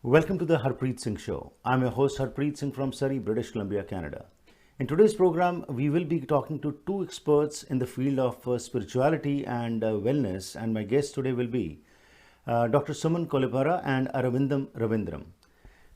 Welcome to the Harpreet Singh Show. I'm your host Harpreet Singh from Surrey, British Columbia, Canada. In today's program, we will be talking to two experts in the field of spirituality and wellness, and my guests today will be Dr. Suman Kollipara and Aravindhan Ravindran.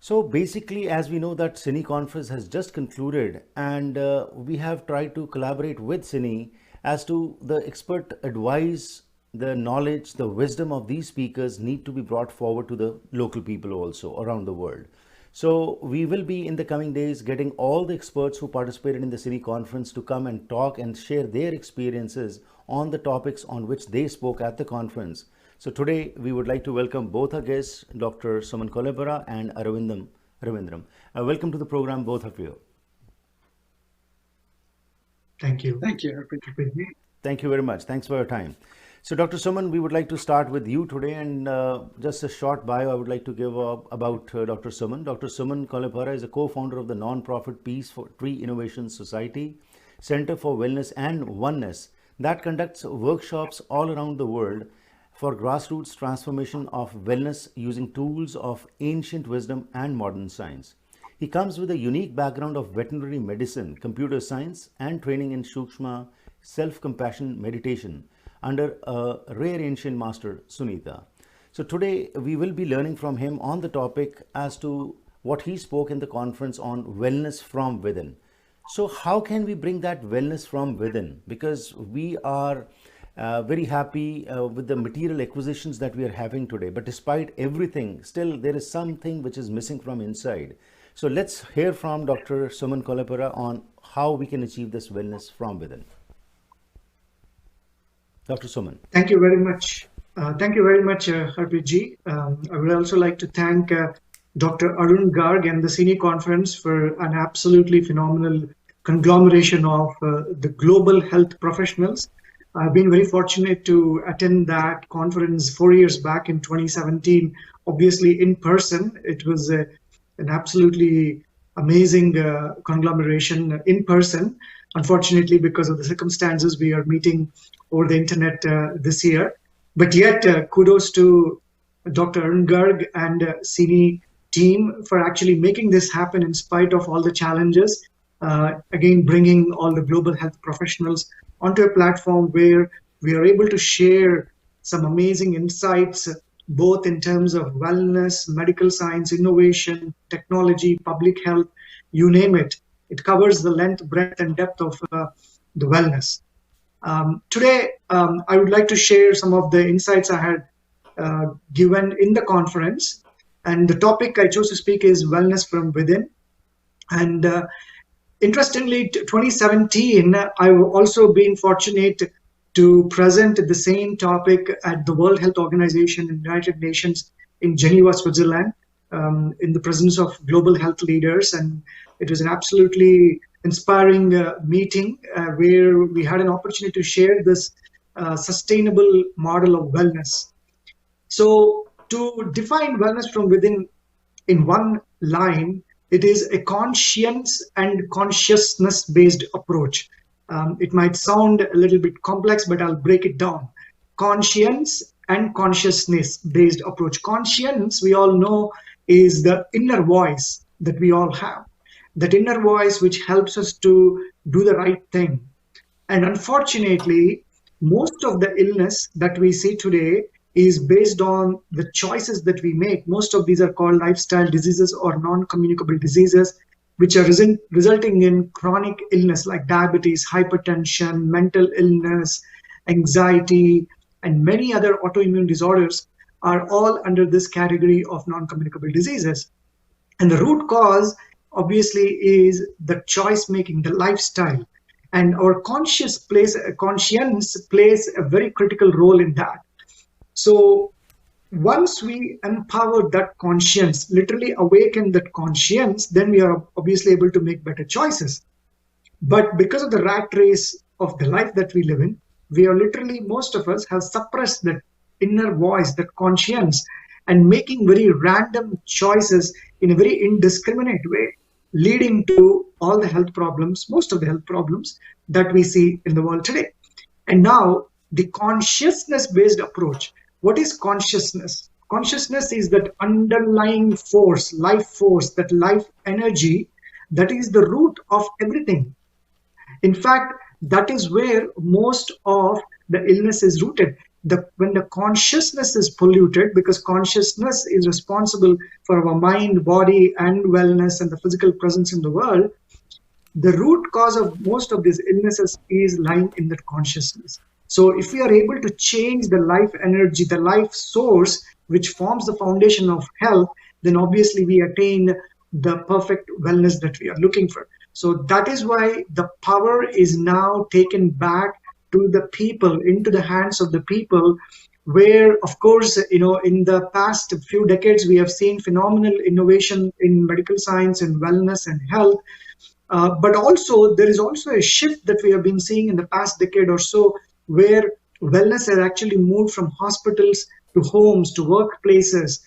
So basically, as we know that CINI conference has just concluded, and we have tried to collaborate with CINI as to the expert advice, the knowledge, the wisdom of these speakers need to be brought forward to the local people also around the world. So we will be in the coming days getting all the experts who participated in the CINI conference to come and talk and share their experiences on the topics on which they spoke at the conference. So today we would like to welcome both our guests, Dr. Suman Kollipara and Aravindhan Ravindran. Welcome to the program, both of you. Thank you. Thank you. Thank you very much. Thanks for your time. So Dr. Suman, we would like to start with you today, and just a short bio I would like to give about Dr. Suman. Dr. Suman Kollipara is a co-founder of the non-profit Peace for Tree Innovation Society, Center for Wellness and Oneness, that conducts workshops all around the world for grassroots transformation of wellness using tools of ancient wisdom and modern science. He comes with a unique background of veterinary medicine, computer science, and training in Sukshma self-compassion meditation under a rare ancient master, Sunita. So today we will be learning from him on the topic as to what he spoke in the conference on wellness from within. So how can we bring that wellness from within? Because we are very happy with the material acquisitions that we are having today. But despite everything, still there is something which is missing from inside. So let's hear from Dr. Suman Kollipara on how we can achieve this wellness from within. Dr. Suman. Thank you very much. Harpreet ji. I would also like to thank Dr. Arun Garg and the CINI conference for an absolutely phenomenal conglomeration of the global health professionals. I've been very fortunate to attend that conference 4 years back in 2017, obviously in person. It was an absolutely amazing conglomeration in person. Unfortunately, because of the circumstances, we are meeting over the internet this year. But yet, kudos to Dr. Arun Garg and CINI team for actually making this happen in spite of all the challenges. Again, bringing all the global health professionals onto a platform where we are able to share some amazing insights, both in terms of wellness, medical science, innovation, technology, public health, you name it. It covers the length, breadth, and depth of the wellness. Today, I would like to share some of the insights I had given in the conference. And the topic I chose to speak is wellness from within. And interestingly, 2017, I've also been fortunate to present the same topic at the World Health Organization in the United Nations in Geneva, Switzerland, in the presence of global health leaders. And it was an absolutely inspiring meeting where we had an opportunity to share this sustainable model of wellness. So to define wellness from within in one line, it is a conscience and consciousness-based approach. It might sound a little bit complex, but I'll break it down. Conscience and consciousness-based approach. Conscience, we all know, is the inner voice that we all have. That inner voice which helps us to do the right thing. And unfortunately, most of the illness that we see today is based on the choices that we make. Most of these are called lifestyle diseases or non-communicable diseases, which are resulting in chronic illness like diabetes, hypertension, mental illness, anxiety, and many other autoimmune disorders are all under this category of non-communicable diseases. And the root cause obviously is the choice making, the lifestyle. And our conscience plays a very critical role in that. So once we empower that conscience, literally awaken that conscience, then we are obviously able to make better choices. But because of the rat race of the life that we live in, we are literally, most of us have suppressed that inner voice, that conscience, and making very random choices in a very indiscriminate way, leading to all the health problems, most of the health problems that we see in the world today. And now the consciousness-based approach. What is consciousness? Consciousness is that underlying force, that life energy that is the root of everything. In fact, that is where most of the illness is rooted. When the consciousness is polluted, because consciousness is responsible for our mind, body, and wellness and the physical presence in the world, the root cause of most of these illnesses is lying in that consciousness. So if we are able to change the life energy, the life source, which forms the foundation of health, then obviously we attain the perfect wellness that we are looking for. So that is why the power is now taken back to the people, into the hands of the people, where, of course, in the past few decades, we have seen phenomenal innovation in medical science and wellness and health. But also, there is also a shift that we have been seeing in the past decade or so, where wellness has actually moved from hospitals to homes to workplaces.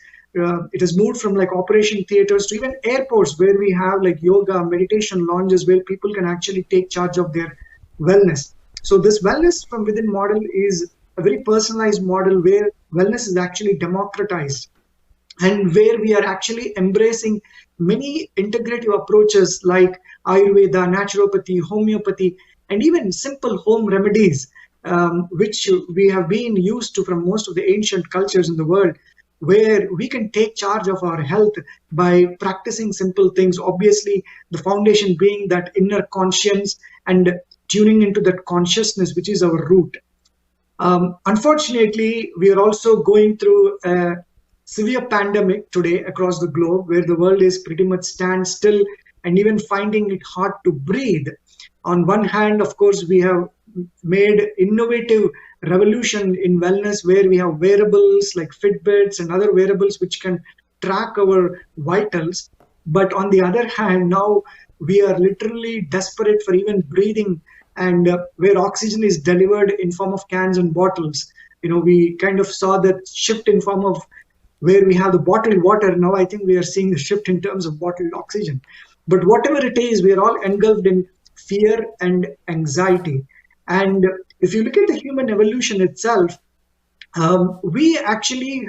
It has moved from like operation theaters to even airports, where we have like yoga, meditation lounges, where people can actually take charge of their wellness. So this wellness from within model is a very personalized model where wellness is actually democratized, and where we are actually embracing many integrative approaches like Ayurveda, naturopathy, homeopathy, and even simple home remedies, which we have been used to from most of the ancient cultures in the world, where we can take charge of our health by practicing simple things. Obviously, the foundation being that inner conscience and tuning into that consciousness, which is our root. Unfortunately, we are also going through a severe pandemic today across the globe, where the world is pretty much standstill and even finding it hard to breathe. On one hand, of course, we have made innovative revolution in wellness, where we have wearables like Fitbits and other wearables which can track our vitals. But on the other hand, now we are literally desperate for even breathing, and where oxygen is delivered in form of cans and bottles. We kind of saw that shift in form of where we have the bottled water. Now I think we are seeing the shift in terms of bottled oxygen. But whatever it is, we are all engulfed in fear and anxiety. And if you look at the human evolution itself, we actually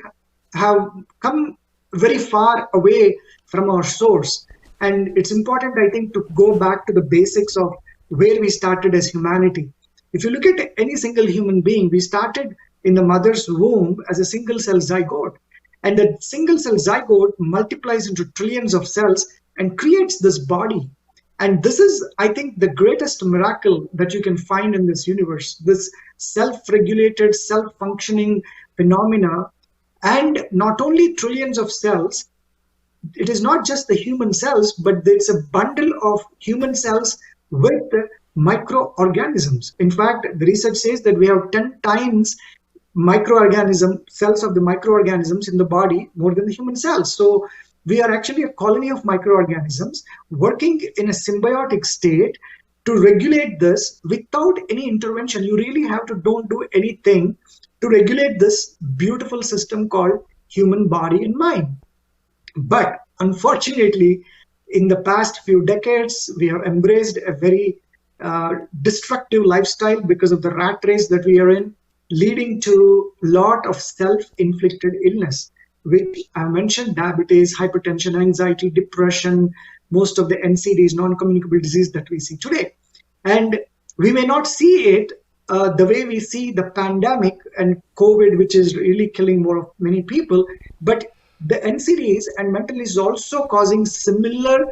have come very far away from our source. And it's important, I think, to go back to the basics of where we started as humanity. If you look at any single human being, we started in the mother's womb as a single cell zygote. And that single cell zygote multiplies into trillions of cells and creates this body. And this is, I think, the greatest miracle that you can find in this universe, this self-regulated, self-functioning phenomena. And not only trillions of cells, it is not just the human cells, but it's a bundle of human cells with microorganisms. In fact, the research says that we have 10 times cells of the microorganisms in the body more than the human cells. So we are actually a colony of microorganisms working in a symbiotic state to regulate this without any intervention. You really have to don't do anything to regulate this beautiful system called human body and mind. But unfortunately, in the past few decades, we have embraced a very destructive lifestyle because of the rat race that we are in, leading to a lot of self-inflicted illness, which I mentioned: diabetes, hypertension, anxiety, depression, most of the NCDs, non-communicable disease that we see today. And we may not see it the way we see the pandemic and COVID, which is really killing many people, but the NCDs and mental is also causing similar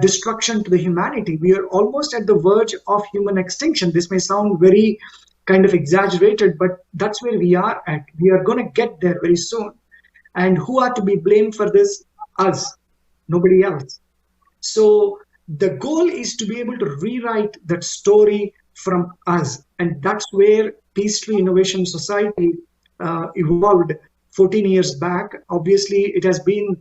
destruction to the humanity. We are almost at the verge of human extinction. This may sound very kind of exaggerated, but that's where we are at. We are going to get there very soon. And who are to be blamed for this? Us, nobody else. So the goal is to be able to rewrite that story from us. And that's where Peace Tree Innovation Society evolved 14 years back. Obviously, it has been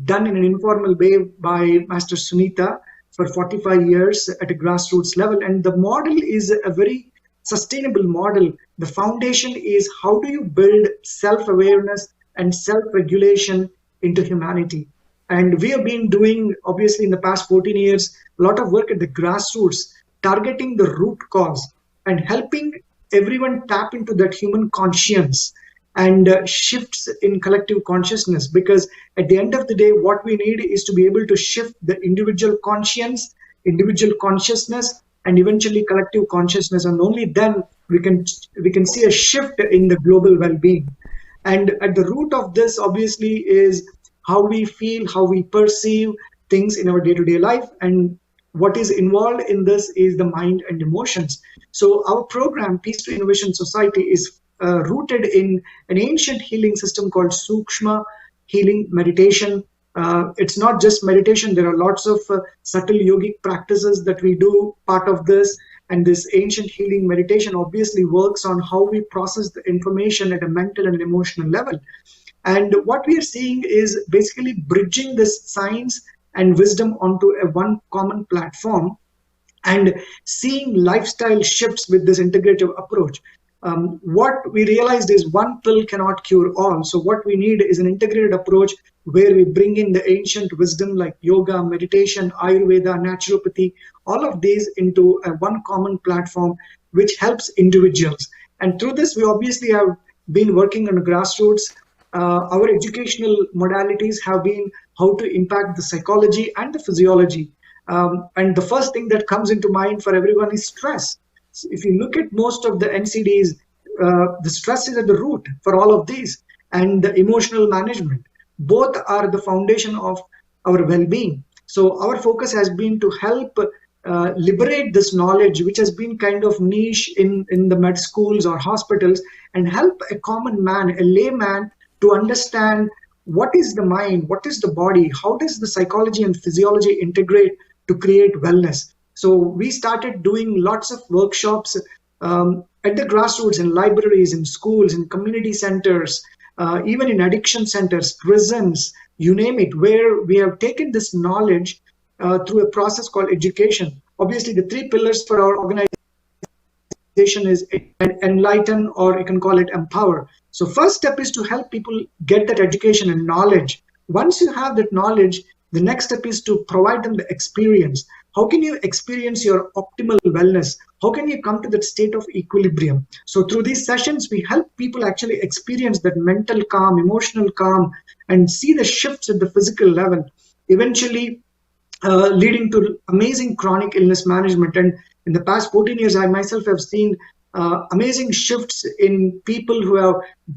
done in an informal way by Master Sunita for 45 years at a grassroots level. And the model is a very sustainable model. The foundation is, how do you build self-awareness and self-regulation into humanity? And we have been doing, obviously, in the past 14 years, a lot of work at the grassroots, targeting the root cause and helping everyone tap into that human conscience. and shifts in collective consciousness. Because at the end of the day, what we need is to be able to shift the individual conscience, individual consciousness, and eventually collective consciousness, and only then we can see a shift in the global well-being. And at the root of this, obviously, is how we feel, how we perceive things in our day-to-day life, and what is involved in this is the mind and emotions. So our program, Peace to Innovation Society, is rooted in an ancient healing system called Sukshma healing meditation. It's not just meditation. There are lots of subtle yogic practices that we do part of this. And this ancient healing meditation obviously works on how we process the information at a mental and emotional level. And what we are seeing is basically bridging this science and wisdom onto a one common platform and seeing lifestyle shifts with this integrative approach. What we realized is one pill cannot cure all. So what we need is an integrated approach where we bring in the ancient wisdom like yoga, meditation, Ayurveda, naturopathy, all of these into a one common platform, which helps individuals. And through this, we obviously have been working on grassroots. Our educational modalities have been how to impact the psychology and the physiology. And the first thing that comes into mind for everyone is stress. So if you look at most of the NCDs, the stress is at the root for all of these, and the emotional management. Both are the foundation of our well-being. So our focus has been to help liberate this knowledge, which has been kind of niche in the med schools or hospitals, and help a common man, a layman, to understand what is the mind, what is the body, how does the psychology and physiology integrate to create wellness. So we started doing lots of workshops at the grassroots, in libraries, in schools, in community centers, even in addiction centers, prisons, you name it, where we have taken this knowledge through a process called education. Obviously, the three pillars for our organization is enlighten, or you can call it empower. So first step is to help people get that education and knowledge. Once you have that knowledge, the next step is to provide them the experience. How can you experience your optimal wellness? How can you come to that state of equilibrium? So through these sessions, we help people actually experience that mental calm, emotional calm, and see the shifts at the physical level, eventually leading to amazing chronic illness management. And in the past 14 years, I myself have seen amazing shifts in people who have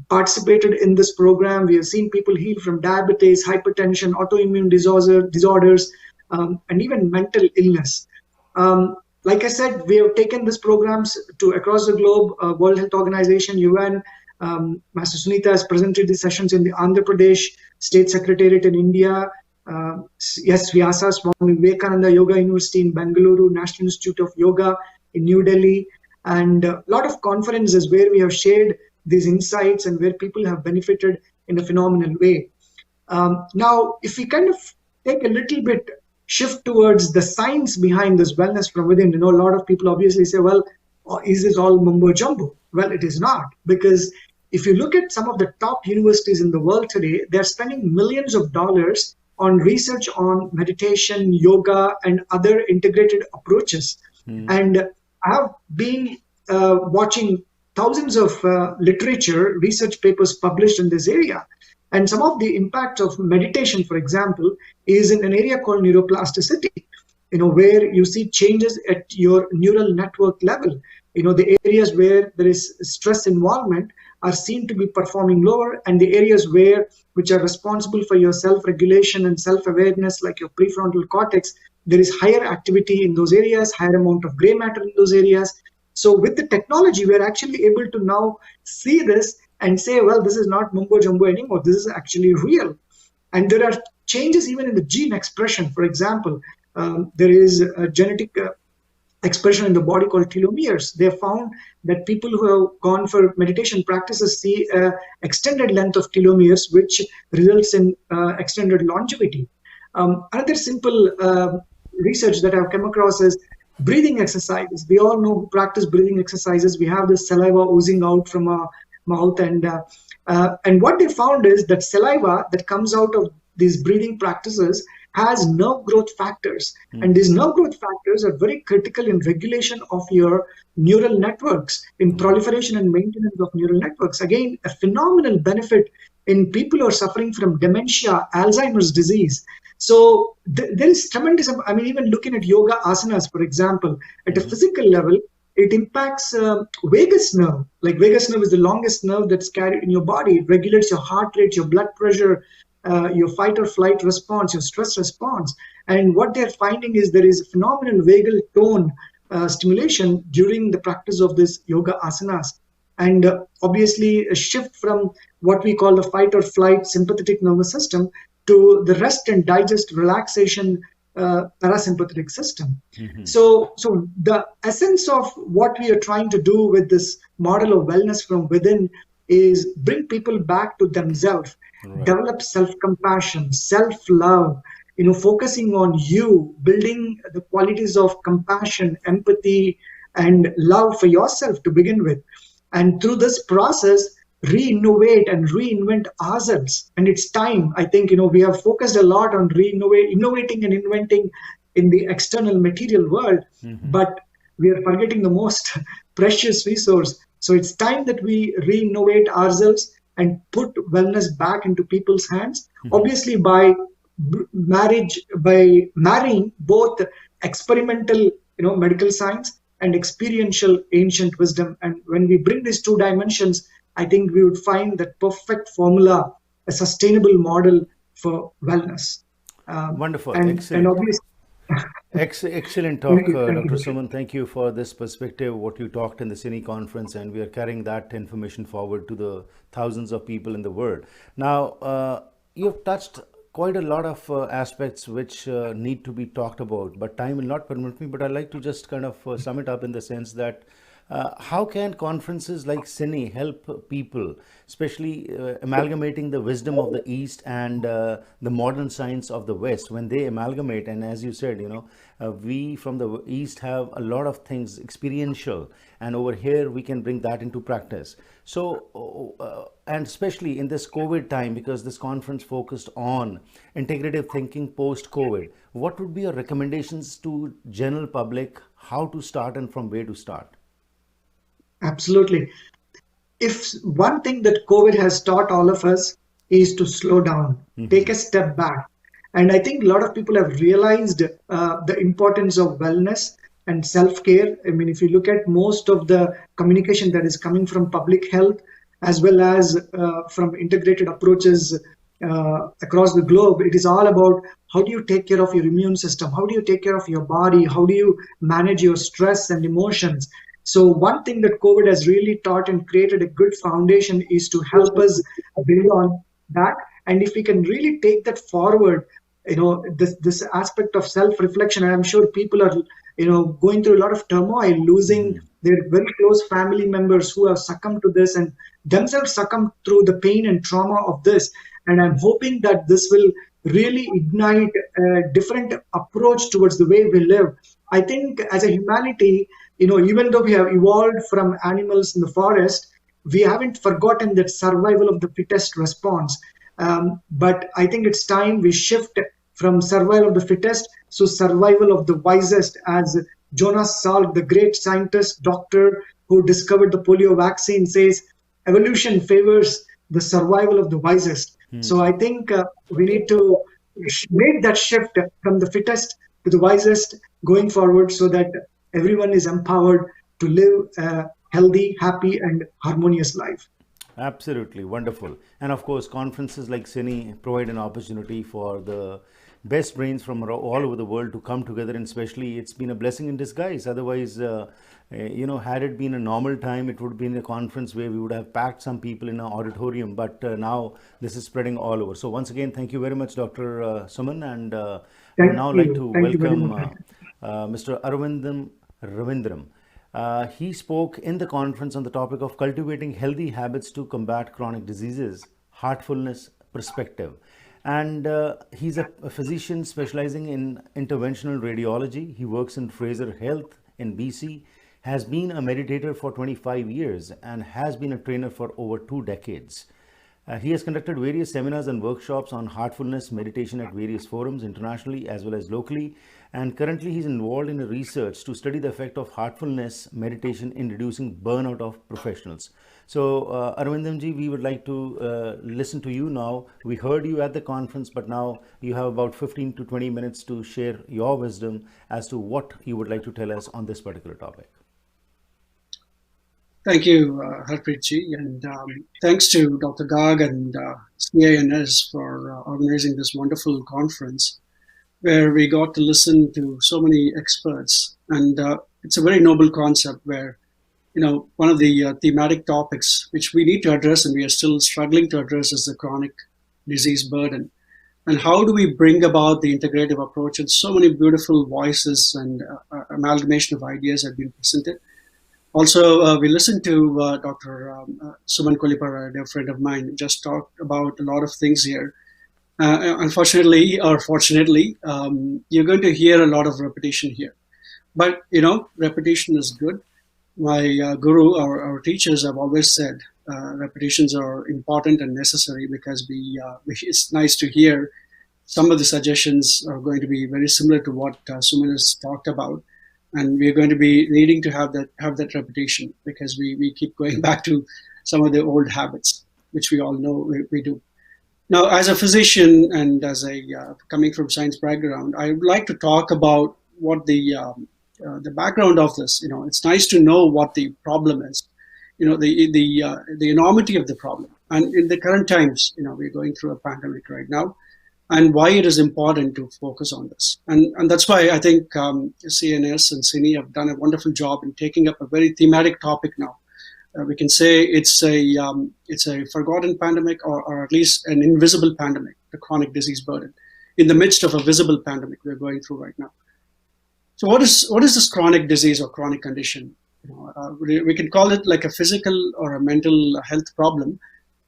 participated in this program. We have seen people heal from diabetes, hypertension, autoimmune disorders, and even mental illness. Like I said, we have taken these programs to across the globe. World Health Organization, UN, Master Sunita has presented these sessions in the Andhra Pradesh State Secretariat in India. Yes, Vyasa Swami Vivekananda Yoga University in Bengaluru, National Institute of Yoga in New Delhi, and a lot of conferences where we have shared these insights and where people have benefited in a phenomenal way. Now, if we kind of take a little bit shift towards the science behind this wellness from within, a lot of people obviously say, well, is this all mumbo jumbo? Well, it is not, because if you look at some of the top universities in the world today, they're spending millions of dollars on research on meditation, yoga, and other integrated approaches. And I have been watching thousands of literature, research papers published in this area. And some of the impact of meditation, for example, is in an area called neuroplasticity, where you see changes at your neural network level. The areas where there is stress involvement are seen to be performing lower, and the areas which are responsible for your self-regulation and self-awareness, like your prefrontal cortex, there is higher activity in those areas, higher amount of gray matter in those areas. So with the technology, we are actually able to now see this and say, well, this is not mumbo jumbo anymore. This is actually real. And there are changes even in the gene expression. For example, there is a genetic expression in the body called telomeres. They have found that people who have gone for meditation practices see extended length of telomeres, which results in extended longevity. Another simple research that I've come across is breathing exercises. We all know who practice breathing exercises. We have this saliva oozing out from our mouth, and what they found is that saliva that comes out of these breathing practices has nerve growth factors. And these nerve growth factors are very critical in regulation of your neural networks, in proliferation and maintenance of neural networks. Again, a phenomenal benefit in people who are suffering from dementia, Alzheimer's disease. So there is tremendous, I mean, even looking at yoga asanas, for example, at a physical level, it impacts vagus nerve. Like vagus nerve is the longest nerve that's carried in your body. It regulates your heart rate, your blood pressure, your fight or flight response, your stress response. And what they're finding is there is phenomenal vagal tone stimulation during the practice of this yoga asanas. And obviously a shift from what we call the fight or flight sympathetic nervous system to the rest and digest relaxation parasympathetic system. So the essence of what we are trying to do with this model of wellness from within is bring people back to themselves, develop self-compassion, self-love, focusing on you, building the qualities of compassion, empathy, and love for yourself to begin with. And through this process, re-innovate and reinvent ourselves. And it's time. I think, we have focused a lot on innovating and inventing in the external material world, but we are forgetting the most precious resource. So it's time that we re-innovate ourselves and put wellness back into people's hands, obviously by marrying both experimental, medical science and experiential ancient wisdom. And when we bring these two dimensions, I think we would find that perfect formula, a sustainable model for wellness. Wonderful. Excellent. And obviously, excellent talk, Dr. Suman. Thank you for this perspective, what you talked in the CINI conference, and we are carrying that information forward to the thousands of people in the world. Now, you've touched quite a lot of aspects which need to be talked about, but time will not permit me. But I'd like to just kind of sum it up in the sense that how can conferences like CINI help people, especially amalgamating the wisdom of the East and the modern science of the West, when they amalgamate? And as you said, we from the East have a lot of things experiential, and over here we can bring that into practice. So, and especially in this COVID time, because this conference focused on integrative thinking post-COVID, what would be your recommendations to general public, how to start and from where to start? Absolutely. If one thing that COVID has taught all of us is to slow down, take a step back. And I think a lot of people have realized the importance of wellness and self-care. I mean, if you look at most of the communication that is coming from public health, as well as from integrated approaches across the globe, it is all about how do you take care of your immune system? How do you take care of your body? How do you manage your stress and emotions? So one thing that COVID has really taught and created a good foundation is to help us build on that. And if we can really take that forward, this aspect of self-reflection, and I'm sure people are, going through a lot of turmoil, losing their very close family members who have succumbed to this and themselves succumbed through the pain and trauma of this. And I'm hoping that this will really ignite a different approach towards the way we live. I think as a humanity, even though we have evolved from animals in the forest, we haven't forgotten that survival of the fittest response. But I think it's time we shift from survival of the fittest to survival of the wisest, as Jonas Salk, the great scientist, doctor who discovered the polio vaccine, says, evolution favors the survival of the wisest. So I think we need to make that shift from the fittest to the wisest going forward, so that everyone is empowered to live a healthy, happy, and harmonious life. Absolutely wonderful. And of course, conferences like CINI provide an opportunity for the best brains from all over the world to come together, and especially it's been a blessing in disguise. Otherwise, had it been a normal time, it would have been a conference where we would have packed some people in an auditorium, but now this is spreading all over. So once again, thank you very much, Dr. Suman, and I would now like to welcome Mr. Aravindhan Ravindran. He spoke in the conference on the topic of cultivating healthy habits to combat chronic diseases, heartfullness perspective. And he's a physician specializing in interventional radiology. He works in Fraser Health in BC, has been a meditator for 25 years, and has been a trainer for over 2 decades. He has conducted various seminars and workshops on heartfulness meditation at various forums internationally as well as locally. And currently, he's involved in a research to study the effect of heartfulness meditation in reducing burnout of professionals. So, Aravindhan we would like to listen to you now. We heard you at the conference, but now you have about 15 to 20 minutes to share your wisdom as to what you would like to tell us on this particular topic. Thank you, Harpreet and thanks to Dr. Garg and CINS for organizing this wonderful conference where we got to listen to so many experts. And it's a very noble concept where, one of the thematic topics which we need to address and we are still struggling to address is the chronic disease burden. And how do we bring about the integrative approach? And so many beautiful voices and amalgamation of ideas have been presented. Also, we listened to Dr. Suman Kollipara, a dear friend of mine, just talked about a lot of things here. Unfortunately, or fortunately, you're going to hear a lot of repetition here. But, repetition is good. My guru, our teachers have always said repetitions are important and necessary because it's nice to hear some of the suggestions are going to be very similar to what Suman has talked about. And we're going to be needing to have that repetition because we keep going back to some of the old habits, which we all know we do. Now, as a physician and as a coming from science background, I would like to talk about what the background of this. It's nice to know what the problem is. The enormity of the problem. And in the current times, we're going through a pandemic right now. And why it is important to focus on this. And that's why I think CNS and CINI have done a wonderful job in taking up a very thematic topic now. We can say it's a forgotten pandemic or at least an invisible pandemic, the chronic disease burden, in the midst of a visible pandemic we're going through right now. So what is this chronic disease or chronic condition? We can call it like a physical or a mental health problem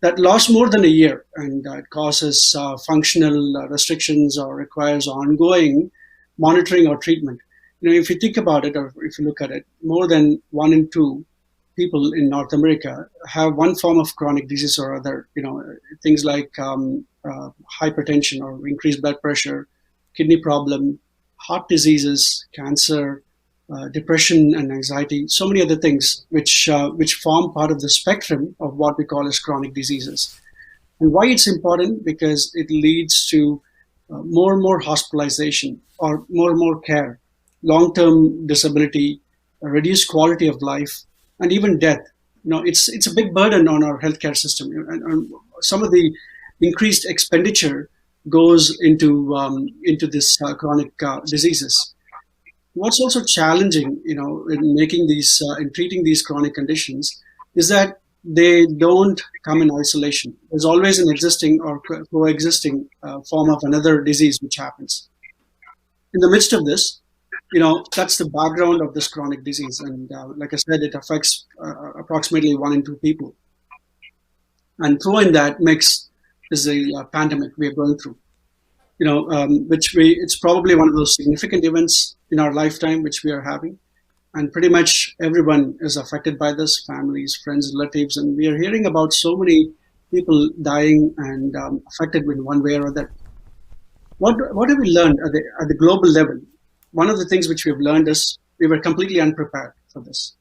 that lasts more than a year and it causes functional restrictions or requires ongoing monitoring or treatment. If you think about it or if you look at it, more than 1 in 2 people in North America have one form of chronic disease or other. Things like hypertension or increased blood pressure, kidney problem, heart diseases, cancer, depression and anxiety, so many other things which form part of the spectrum of what we call as chronic diseases. And why it's important? Because it leads to more and more hospitalization or more and more care, long-term disability, reduced quality of life, and even death. It's a big burden on our healthcare system, and some of the increased expenditure goes into this chronic diseases. What's also challenging, in making these, in treating these chronic conditions, is that they don't come in isolation. There's always an existing or coexisting form of another disease which happens. In the midst of this, that's the background of this chronic disease, and like I said, it affects approximately 1 in 2 people. And throwing that mix is a pandemic we are going through. It's probably one of those significant events in our lifetime which we are having, and pretty much everyone is affected by this, families, friends, relatives, and we are hearing about so many people dying and affected in one way or other. What have we learned at the global level? One of the things which we've learned is we were completely unprepared for this.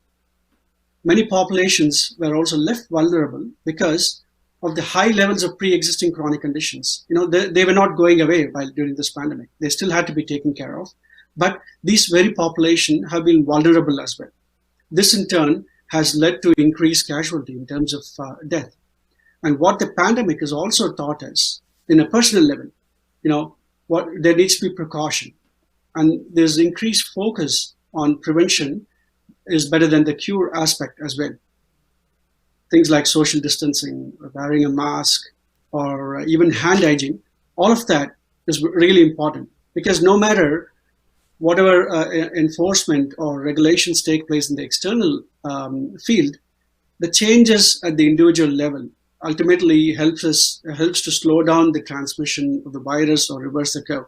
Many populations were also left vulnerable because of the high levels of pre-existing chronic conditions. They were not going away during this pandemic. They still had to be taken care of. But these very population have been vulnerable as well. This in turn has led to increased casualty in terms of death. And what the pandemic has also taught us in a personal level, there needs to be precaution. And there's increased focus on prevention is better than the cure aspect as well. Things like social distancing, wearing a mask, or even hand hygiene, all of that is really important because no matter whatever enforcement or regulations take place in the external field, the changes at the individual level ultimately helps to slow down the transmission of the virus or reverse the curve.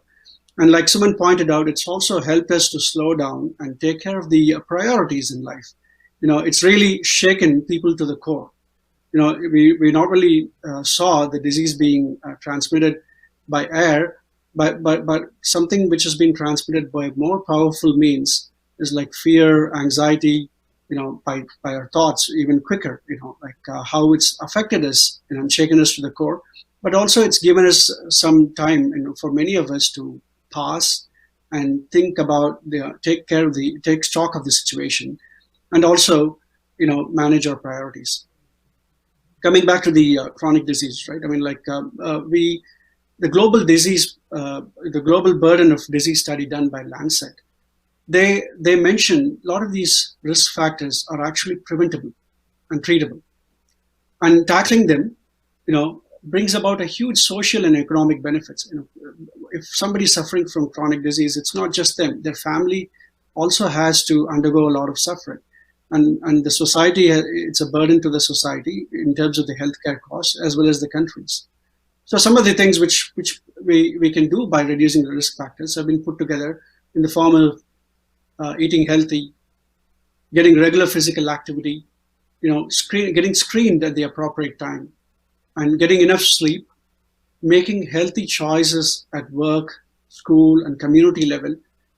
And like someone pointed out, it's also helped us to slow down and take care of the priorities in life. It's really shaken people to the core. we not only saw the disease being transmitted by air, but something which is being transmitted by more powerful means is like fear, anxiety, by our thoughts even quicker, like how it's affected us, and shaken us to the core. But also it's given us some time, for many of us to pause and think about take stock of the situation, and also, manage our priorities. Coming back to the chronic disease, right? I mean, like the global burden of disease study done by Lancet, they mention a lot of these risk factors are actually preventable and treatable, and tackling them, brings about a huge social and economic benefits. If somebody's suffering from chronic disease, it's not just them; their family also has to undergo a lot of suffering, and the society, it's a burden to the society in terms of the healthcare costs as well as the countries. So some of the things which we can do by reducing the risk factors have been put together in the form of eating healthy, getting regular physical activity, getting screened at the appropriate time, and getting enough sleep, making healthy choices at work, school, and community level,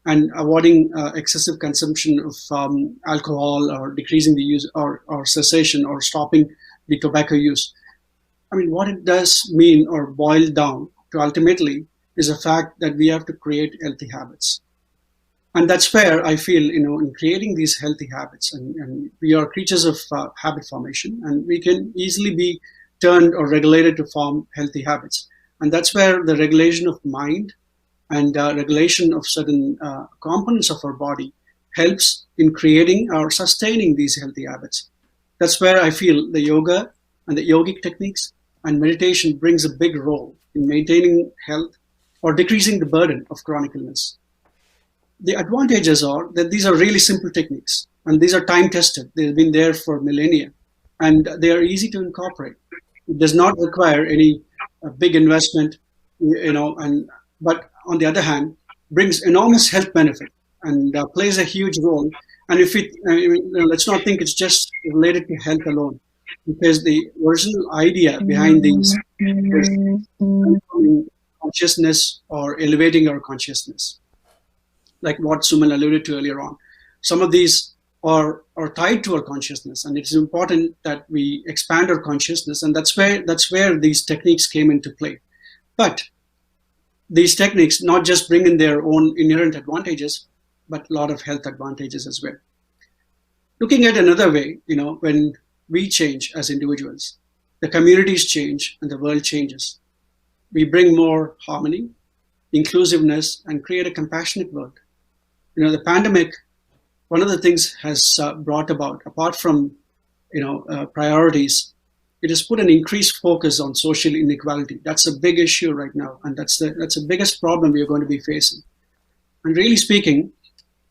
and avoiding excessive consumption of alcohol, or decreasing the use, or cessation, or stopping the tobacco use. I mean, what it does mean, or boil down to ultimately, is the fact that we have to create healthy habits. And that's where I feel, in creating these healthy habits, and we are creatures of habit formation, and we can easily be turned or regulated to form healthy habits. And that's where the regulation of mind and regulation of certain components of our body helps in creating or sustaining these healthy habits. That's where I feel the yoga and the yogic techniques and meditation brings a big role in maintaining health or decreasing the burden of chronic illness. The advantages are that these are really simple techniques, and these are time tested. They've been there for millennia, and they are easy to incorporate. It does not require any big investment, but on the other hand, brings enormous health benefit and plays a huge role. And if let's not think it's just related to health alone, because the original idea behind these is consciousness or elevating our consciousness, like what Suman alluded to earlier on. Some of these are tied to our consciousness, and it's important that we expand our consciousness, and that's where these techniques came into play. But these techniques not just bring in their own inherent advantages, but a lot of health advantages as well. Looking at another way, when we change as individuals, the communities change and the world changes. We bring more harmony, inclusiveness, and create a compassionate world. The pandemic, one of the things has brought about, apart from priorities, it has put an increased focus on social inequality. That's a big issue right now, and that's the biggest problem we are going to be facing. And really speaking,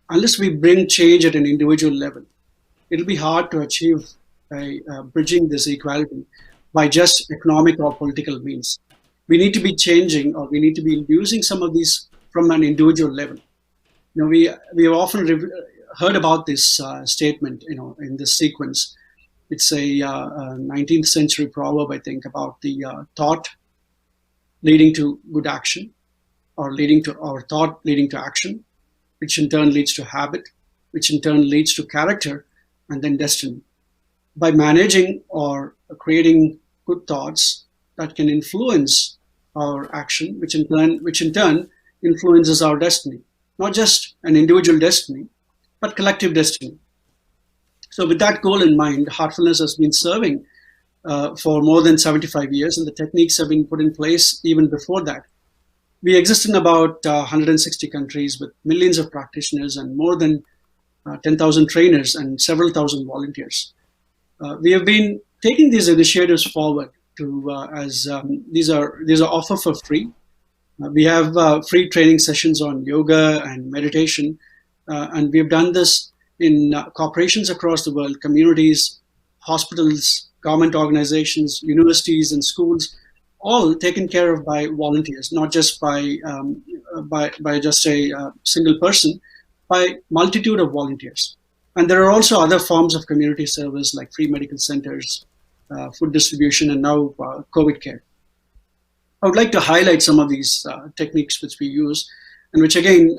unless we bring change at an individual level, it'll be hard to achieve bridging this equality by just economic or political means. We need to be changing, or we need to be using some of these from an individual level. We have often heard about this statement, in this sequence. It's a 19th century proverb, I think, about the thought leading to good action, or thought leading to action, which in turn leads to habit, which in turn leads to character, and then destiny. By managing or creating good thoughts that can influence our action, which in turn influences our destiny. Not just an individual destiny, but collective destiny. So with that goal in mind, Heartfullness has been serving for more than 75 years, and the techniques have been put in place even before that. We exist in about 160 countries with millions of practitioners and more than 10,000 trainers and several thousand volunteers. We have been taking these initiatives forward these are offered for free. We have free training sessions on yoga and meditation, and we have done this in corporations across the world, communities, hospitals, government organizations, universities, and schools, all taken care of by volunteers, not just by just a single person, by multitude of volunteers. And there are also other forms of community service like free medical centers, food distribution, and now COVID care. I would like to highlight some of these techniques which we use, and which again,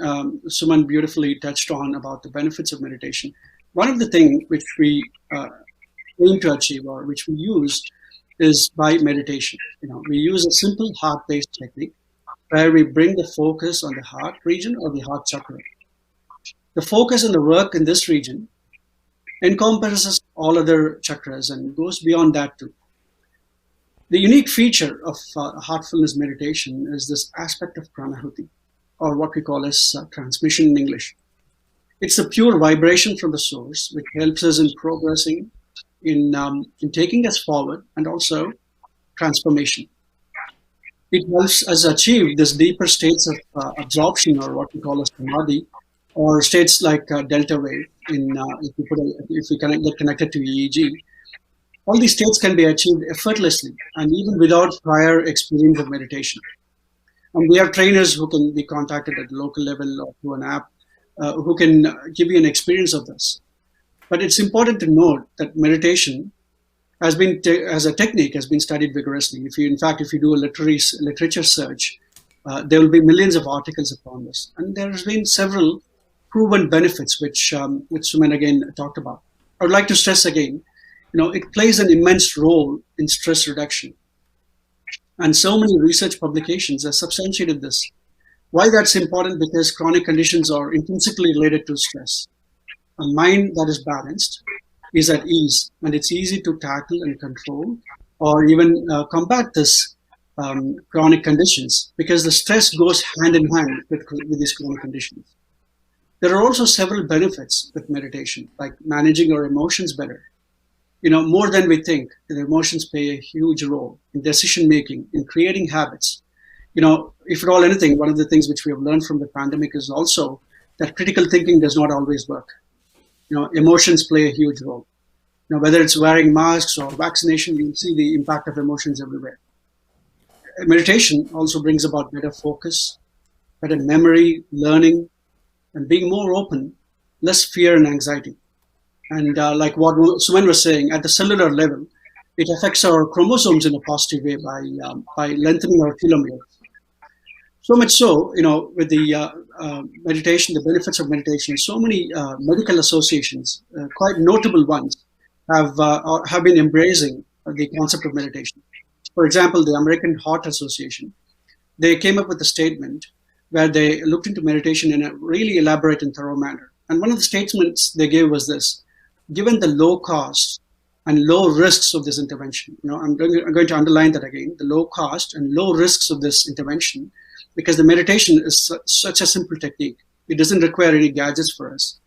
Suman beautifully touched on about the benefits of meditation. One of the things which we aim to achieve, or which we use, is by meditation. We use a simple heart-based technique where we bring the focus on the heart region or the heart chakra. The focus and the work in this region encompasses all other chakras and goes beyond that too. The unique feature of heartfulness meditation is this aspect of pranahuti, or what we call as transmission in English. It's the pure vibration from the source which helps us in progressing, in taking us forward, and also transformation. It helps us achieve this deeper states of absorption, or what we call as samadhi, or states like delta wave. If we get connected to EEG, all these states can be achieved effortlessly and even without prior experience of meditation. And we have trainers who can be contacted at the local level or through an app who can give you an experience of this. But it's important to note that meditation has been, as a technique, has been studied vigorously. If you do a literature search, there will be millions of articles upon this. And there has been several proven benefits, which Suman again talked about. I would like to stress again, it plays an immense role in stress reduction. And so many research publications have substantiated this. Why that's important? Because chronic conditions are intrinsically related to stress. A mind that is balanced is at ease, and it's easy to tackle and control, or even combat this chronic conditions, because the stress goes hand in hand with these chronic conditions. There are also several benefits with meditation, like managing our emotions better. More than we think, the emotions play a huge role in decision making, in creating habits. If at all anything, one of the things which we have learned from the pandemic is also that critical thinking does not always work. Emotions play a huge role. Whether it's wearing masks or vaccination, you see the impact of emotions everywhere. Meditation also brings about better focus, better memory, learning, and being more open, less fear and anxiety. And like what Suman was saying, at the cellular level, it affects our chromosomes in a positive way by lengthening our telomeres. So much so, with the meditation, the benefits of meditation, so many medical associations, quite notable ones, have been embracing the concept of meditation. For example, the American Heart Association, they came up with a statement where they looked into meditation in a really elaborate and thorough manner. And one of the statements they gave was this: given the low cost and low risks of this intervention, I'm going to underline that again, the low cost and low risks of this intervention, because the meditation is such a simple technique. It doesn't require any gadgets for us.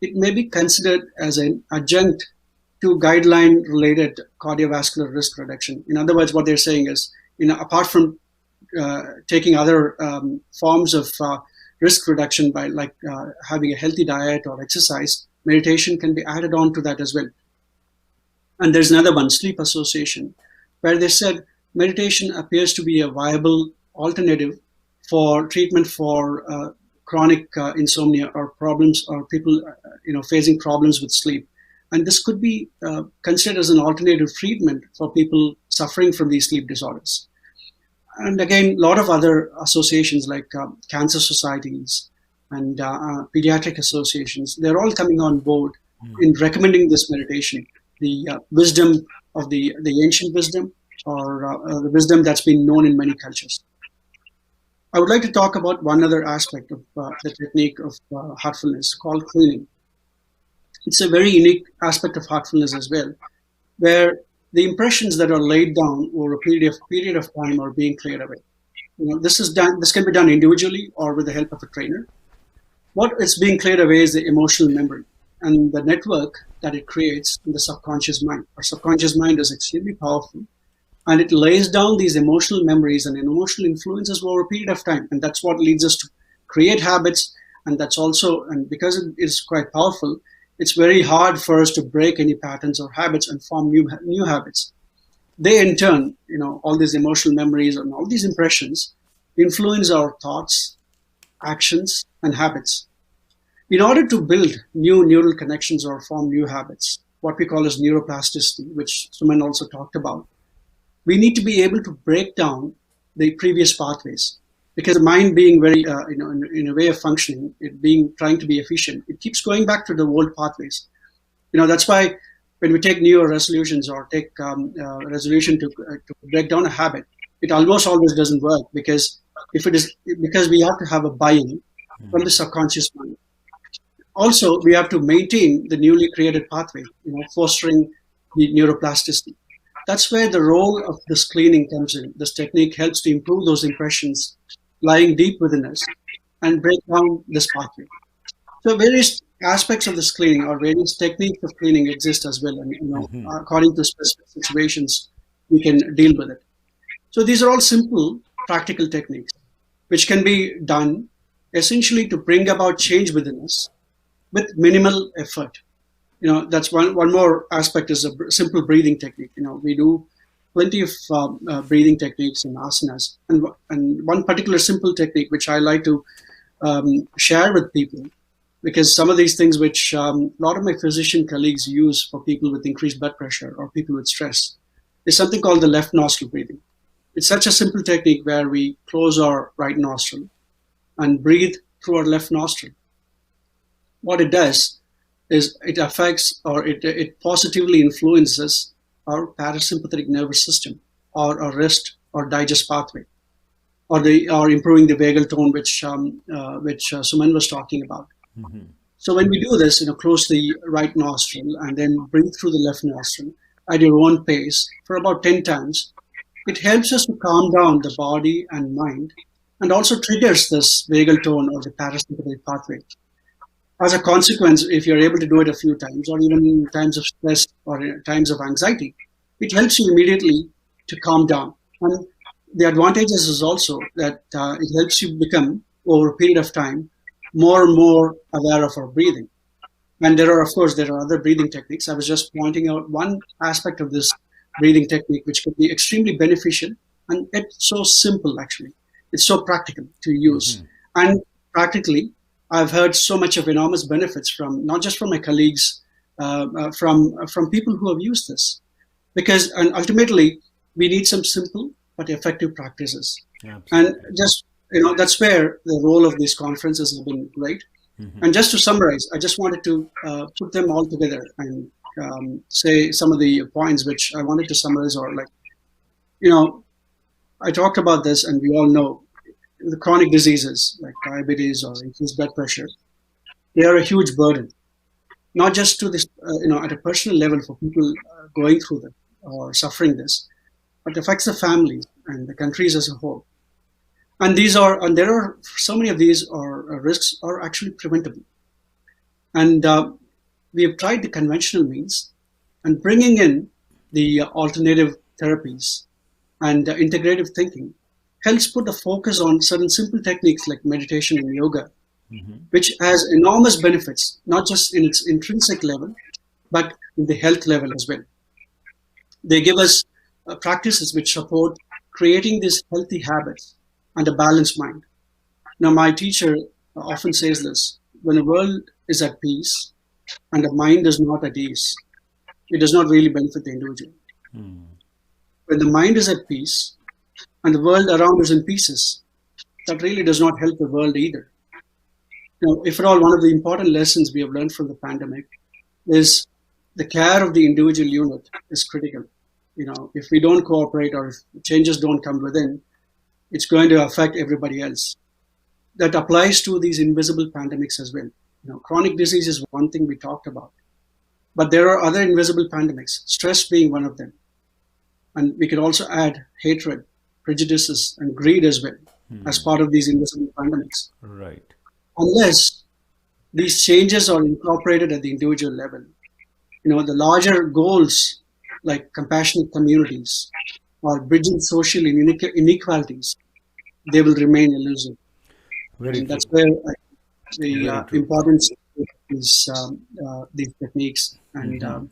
It may be considered as an adjunct to guideline-related cardiovascular risk reduction. In other words, what they're saying is, apart from taking other forms of risk reduction by having a healthy diet or exercise, meditation can be added on to that as well. And there's another one, Sleep Association, where they said meditation appears to be a viable alternative for treatment for chronic insomnia or problems, or people facing problems with sleep. And this could be considered as an alternative treatment for people suffering from these sleep disorders. And again, a lot of other associations like cancer societies and pediatric associations, they're all coming on board in recommending this meditation. The wisdom of the ancient wisdom, or the wisdom that's been known in many cultures. I would like to talk about one other aspect of the technique of heartfulness called cleaning. It's a very unique aspect of heartfulness as well, where the impressions that are laid down over a period of time are being cleared away. This can be done individually or with the help of a trainer. What is being cleared away is the emotional memory and the network that it creates in the subconscious mind. Our subconscious mind is extremely powerful, and it lays down these emotional memories and emotional influences over a period of time. And that's what leads us to create habits. And that's also, and because it is quite powerful, it's very hard for us to break any patterns or habits and form new habits. They in turn, all these emotional memories and all these impressions influence our thoughts, actions, and habits. In order to build new neural connections or form new habits, what we call as neuroplasticity, which Suman also talked about, we need to be able to break down the previous pathways, because the mind being very, in a way of functioning, it being trying to be efficient, it keeps going back to the old pathways. That's why when we take new resolutions or take resolution to break down a habit, it almost always doesn't work, because because we have to have a buy-in from the subconscious mind. Also, we have to maintain the newly created pathway, fostering the neuroplasticity. That's where the role of this cleaning comes in. This technique helps to improve those impressions lying deep within us and break down this pathway. So various aspects of this cleaning or various techniques of cleaning exist as well. And according to specific situations, we can deal with it. So these are all simple, practical techniques which can be done essentially to bring about change within us with minimal effort. That's one more aspect is a simple breathing technique. We do plenty of breathing techniques and asanas, and one particular simple technique which I like to share with people, because some of these things which a lot of my physician colleagues use for people with increased blood pressure or people with stress, is something called the left nostril breathing. It's such a simple technique where we close our right nostril and breathe through our left nostril. What it does is it affects or it positively influences our parasympathetic nervous system or our rest or digest pathway, or improving the vagal tone, which Suman was talking about. Mm-hmm. So when we do this, close the right nostril and then breathe through the left nostril at your own pace for about 10 times, it helps us to calm down the body and mind, and also triggers this vagal tone or the parasympathetic pathway. As a consequence, if you're able to do it a few times, or even in times of stress or in times of anxiety, it helps you immediately to calm down. And the advantages is also that it helps you become, over a period of time, more and more aware of our breathing. And there are other breathing techniques. I was just pointing out one aspect of this breathing technique which could be extremely beneficial, and it's so simple actually. It's so practical to use. Mm-hmm. And practically, I've heard so much of enormous benefits from, not just from my colleagues, from people who have used this. Because, and ultimately, we need some simple but effective practices. Absolutely. And just, that's where the role of these conferences has been great. Mm-hmm. And just to summarize, I just wanted to put them all together and say some of the points which I wanted to summarize, or I talked about this, and we all know the chronic diseases like diabetes or increased blood pressure, they are a huge burden, not just to this, at a personal level for people going through them or suffering this, but affects the families and the countries as a whole. And there are so many of these risks are actually preventable. And we have tried the conventional means, and bringing in the alternative therapies and integrative thinking helps put the focus on certain simple techniques like meditation and yoga, mm-hmm. which has enormous benefits, not just in its intrinsic level, but in the health level as well. They give us practices which support creating these healthy habits and a balanced mind. Now, my teacher often says this: when the world is at peace and the mind is not at ease, it does not really benefit the individual. Mm. When the mind is at peace and the world around is in pieces, that really does not help the world either. If at all, one of the important lessons we have learned from the pandemic is the care of the individual unit is critical. If we don't cooperate or if changes don't come within, it's going to affect everybody else. That applies to these invisible pandemics as well. Chronic disease is one thing we talked about, but there are other invisible pandemics, stress being one of them. And we could also add hatred, prejudices, and greed as well as part of these invisible pandemics. Right. Unless these changes are incorporated at the individual level, the larger goals like compassionate communities or bridging social inequalities, they will remain elusive. And that's where the importance of these techniques and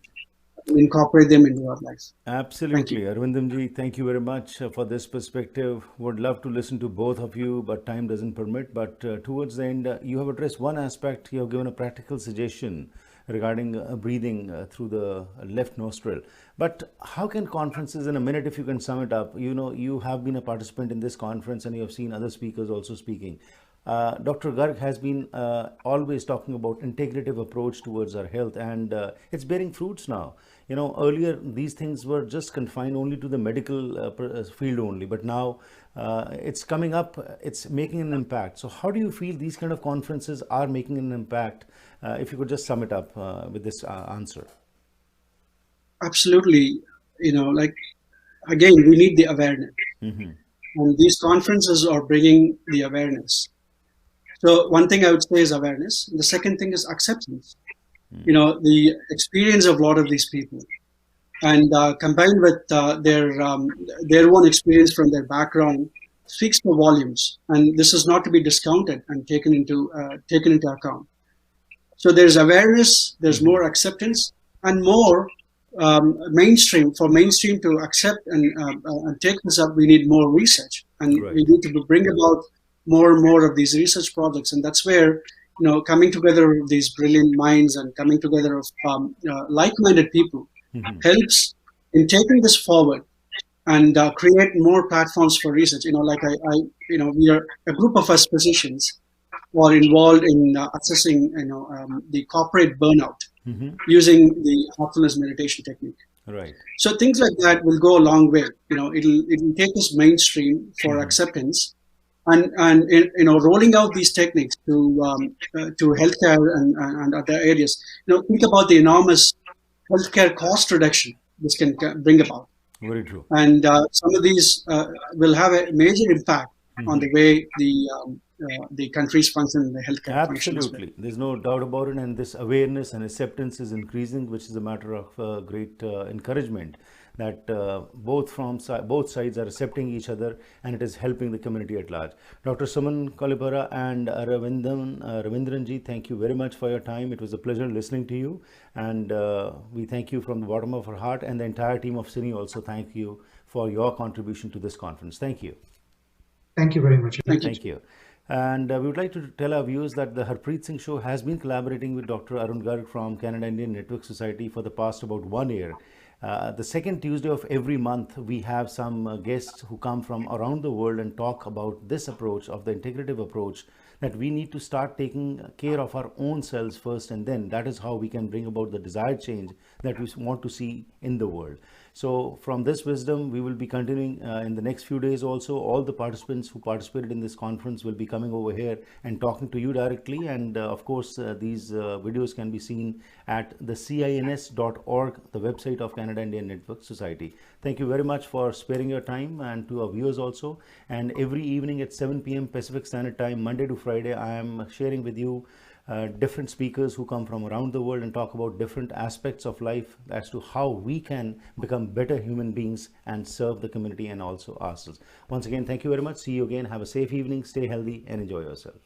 incorporate them into our life. Absolutely. Aravindhanji, thank you very much for this perspective. Would love to listen to both of you, but time doesn't permit. But towards the end, you have addressed one aspect. You have given a practical suggestion regarding breathing through the left nostril. But how can conferences, in a minute, if you can sum it up, you have been a participant in this conference and you have seen other speakers also speaking. Dr. Garg has been always talking about integrative approach towards our health, and it's bearing fruits now. Earlier these things were just confined only to the medical field only, but now it's coming up, it's making an impact. So how do you feel these kind of conferences are making an impact? If you could just sum it up with this answer. Absolutely. Again, we need the awareness. Mm-hmm. And these conferences are bringing the awareness. So one thing I would say is awareness. The second thing is acceptance. The experience of a lot of these people, and combined with their own experience from their background, speaks for volumes. And this is not to be discounted and taken into account. So there's awareness, there's more acceptance, and more mainstream. For mainstream to accept and take this up, we need more research, and Right. we need to bring about more and more of these research projects. And that's where coming together of these brilliant minds and coming together of like-minded people Mm-hmm. helps in taking this forward and create more platforms for research. We are a group of us physicians who are involved in assessing the corporate burnout Mm-hmm. using the Heartfullness meditation technique. Right. So things like that will go a long way. It'll take us mainstream for acceptance, and rolling out these techniques to healthcare and other areas. Think about the enormous healthcare cost reduction this can bring about, Very true. and some of these will have a major impact on the way the countries function and the healthcare function as well. Absolutely. There's no doubt about it. And this awareness and acceptance is increasing, which is a matter of great encouragement that both sides are accepting each other, and it is helping the community at large. Dr. Suman, Kollipara and Aravindhan Ravindran ji, thank you very much for your time. It was a pleasure listening to you. And we thank you from the bottom of our heart, and the entire team of CINI also thank you for your contribution to this conference. Thank you. Thank you very much. Thank you. And we would like to tell our viewers that the Harpreet Singh Show has been collaborating with Dr. Arun Garg from Canada Indian Network Society for the past about 1 year. The second Tuesday of every month, we have some guests who come from around the world and talk about this approach of the integrative approach, that we need to start taking care of our own selves first, and then that is how we can bring about the desired change that we want to see in the world. So from this wisdom, we will be continuing in the next few days also. All the participants who participated in this conference will be coming over here and talking to you directly. And of course, these videos can be seen at the CINS.org, the website of Canada Indian Network Society. Thank you very much for sparing your time, and to our viewers also. And every evening at 7 p.m. Pacific Standard Time, Monday to Friday, I am sharing with you different speakers who come from around the world and talk about different aspects of life as to how we can become better human beings and serve the community and also ourselves. Once again, thank you very much. See you again. Have a safe evening. Stay healthy and enjoy yourself.